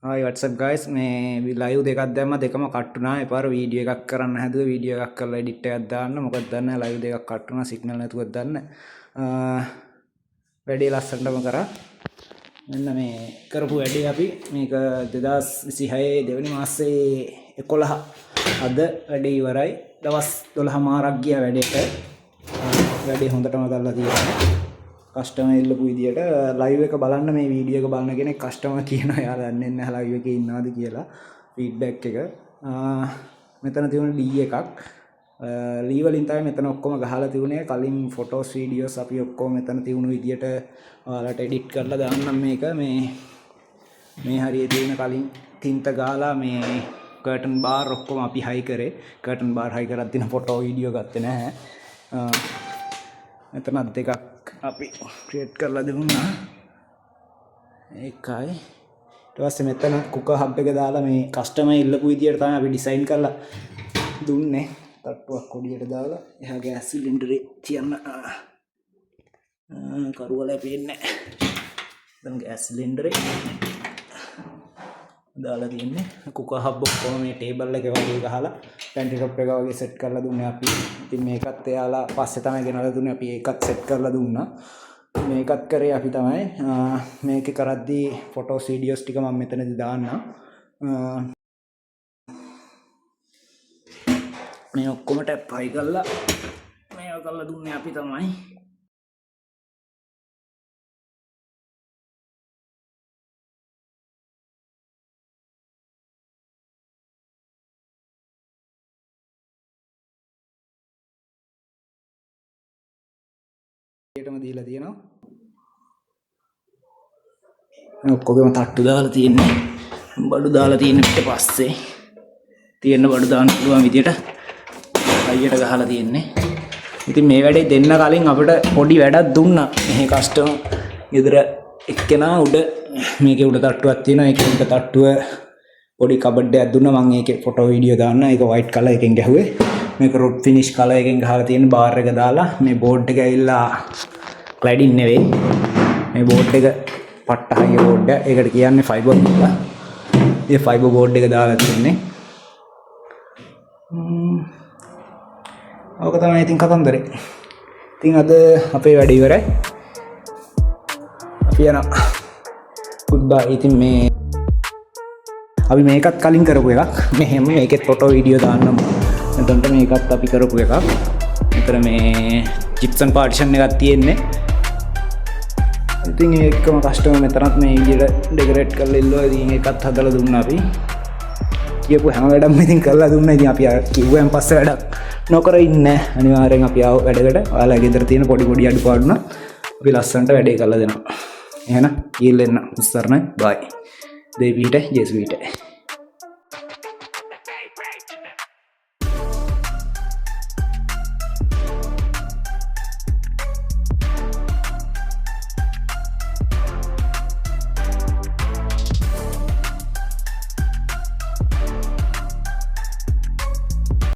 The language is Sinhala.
Hi, what's up guys? මේ live දෙකක් දැම්ම දෙකම කට් වුණා. එපාර වීඩියෝ එකක් කරන්න හැදුවා. වීඩියෝ එකක් කරලා edit එකක් දාන්න. මොකද දන්නේ live දෙකක් කට් වුණා signal නැතුව දන්න. වැඩේ ලස්සනටම කරා. මෙන්න මේ කරපු වැඩේ අපි මේක 2026 දෙවෙනි මාසේ 11 අද වැඩේ ඉවරයි. දවස් 12 මාරක් ගියා වැඩේට. වැඩේ හොඳටම කරලා තියෙනවා. කස්ටමර් ඉල්ලපු විදියට ලයිව් එක බලන්න මේ වීඩියෝ එක බලන කෙනෙක් කස්ටමර් කියනවා එයා දන්නේ නැහැ ලයිව් එකේ ඉන්නවද කියලා ෆීඩ්බැක් එක මෙතන තියුණ ඩී එකක් ලී වලින් තමයි මෙතන ඔක්කොම ගහලා තියුණේ කලින් ෆොටෝස් වීඩියෝස් අපි ඔක්කොම මෙතන තියුණු විදියට ඔයාලට එඩිට් කරලා දාන්නම් මේක මේ හරියේ තියෙන කලින් තින්ත ගාලා මේ කර්ටන් බාර් ඔක්කොම අපි හයි කරේ කර්ටන් බාර් හයි කරත් දින ෆොටෝ වීඩියෝ ගත්තේ නැහැ මෙතනත් දෙකක් අපි ක්‍රියේට් කරලා දුන්නා ඒකයි ඊට පස්සේ මෙතන කුකර් හබ් එක දාලා මේ කස්ටමර් ඉල්ලපු විදියට තමයි අපි ඩිසයින් කරලා දුන්නේ තට්ටුවක් කොඩියට දාලා එහා ගෑස් සිලින්ඩරේ තියන්න කරුවල පේන්නේ දැන් ගෑස් සිලින්ඩරේ දාලා තියන්නේ කුකර් හබ් ඔක්කොම මේ ටේබල් එක වගේ ගහලා පැන්ටි ටොප් එක වගේ සෙට් කරලා දුන්නේ අපි. ඉතින් මේකත් එයාලා පස්සේ තමයි ගෙනල්ලා දුන්නේ අපි ඒකත් සෙට් කරලා දුන්නා. මේකත් කරේ අපි තමයි. මේක කරද්දී ෆොටෝස් වීඩියෝස් ටික මම මෙතනදී දාන්නම්. මේ ඔක්කොම ටැප් හයි කරලා මේවා කරලා දුන්නේ අපි තමයි. ඒටම දීලා තියෙනවා. ඔක්කොගේම තට්ටු දාලා තියෙන්නේ. බඩු දාලා තියෙන පිට පස්සේ තියෙන බඩු දාන්න පුළුවන් විදියට අයියට ගහලා තියෙන්නේ. ඉතින් මේ වැඩේ දෙන්න කලින් අපිට පොඩි වැඩක් දුන්නා. මේ කස්ටමර් ගෙදර එක්කෙනා උඩ මේකේ උඩ තට්ටුවක් තියෙනවා. ඒකේ උඩ තට්ටුව පොඩි කබඩ් එකක් දුන්නා. මම ඒකේ ෆොටෝ වීඩියෝ දාන්න. ඒක වයිට් කලර් එකෙන් ගැහුවේ. මේක රොඩ් ෆිනිෂ් කලර් එකෙන් ගහලා තියෙන බාර් එක දාලා මේ බෝඩ් එක ඇවිල්ලා ක්ලැඩින් නෙවෙයි මේ බෝඩ් එක පට්ටහගේ බෝඩ් එක ඒකට කියන්නේ ෆයිබර් කියලා. මේ ෆයිබර් බෝඩ් එක දාලා තියෙන්නේ. ඔක තමයි ඉතින් කතන්දරේ. ඉතින් අද අපේ වැඩ ඉවරයි. අපි යනවා. goodbye. ඉතින් මේ අපි මේකත් කලින් කරපු එකක්. මෙහෙම මේකෙත් ෆොටෝ වීඩියෝ දාන්නම්. එතනට මේකත් අපි කරපු එකක්. මෙතන මේ ජිප්සන් පාර්ටිෂන් එකක් තියෙන්නේ. ඉතින් ඒකම කස්ටමර් මෙතනත් මේ විදියට ඩෙකොරේට් කරලා ඉල්ලුවා. ඉතින් ඒකත් හදලා දුන්නා අපි. කියපු හැම වැඩක්ම ඉතින් කරලා දුන්නා. ඉතින් අපි කිව්වෙන් පස්සේ වැඩක් නොකර ඉන්නේ අනිවාර්යෙන් අපි ආව වැඩකට. ඔයාලා ගෙදර තියෙන පොඩි පොඩි අඩුපාඩු නම් අපි ලස්සනට වැඩේ කරලා දෙනවා. එහෙනම් ගිහින් එන්න. උස්සරණයි. බයි. දෙවිට ජේසුවිට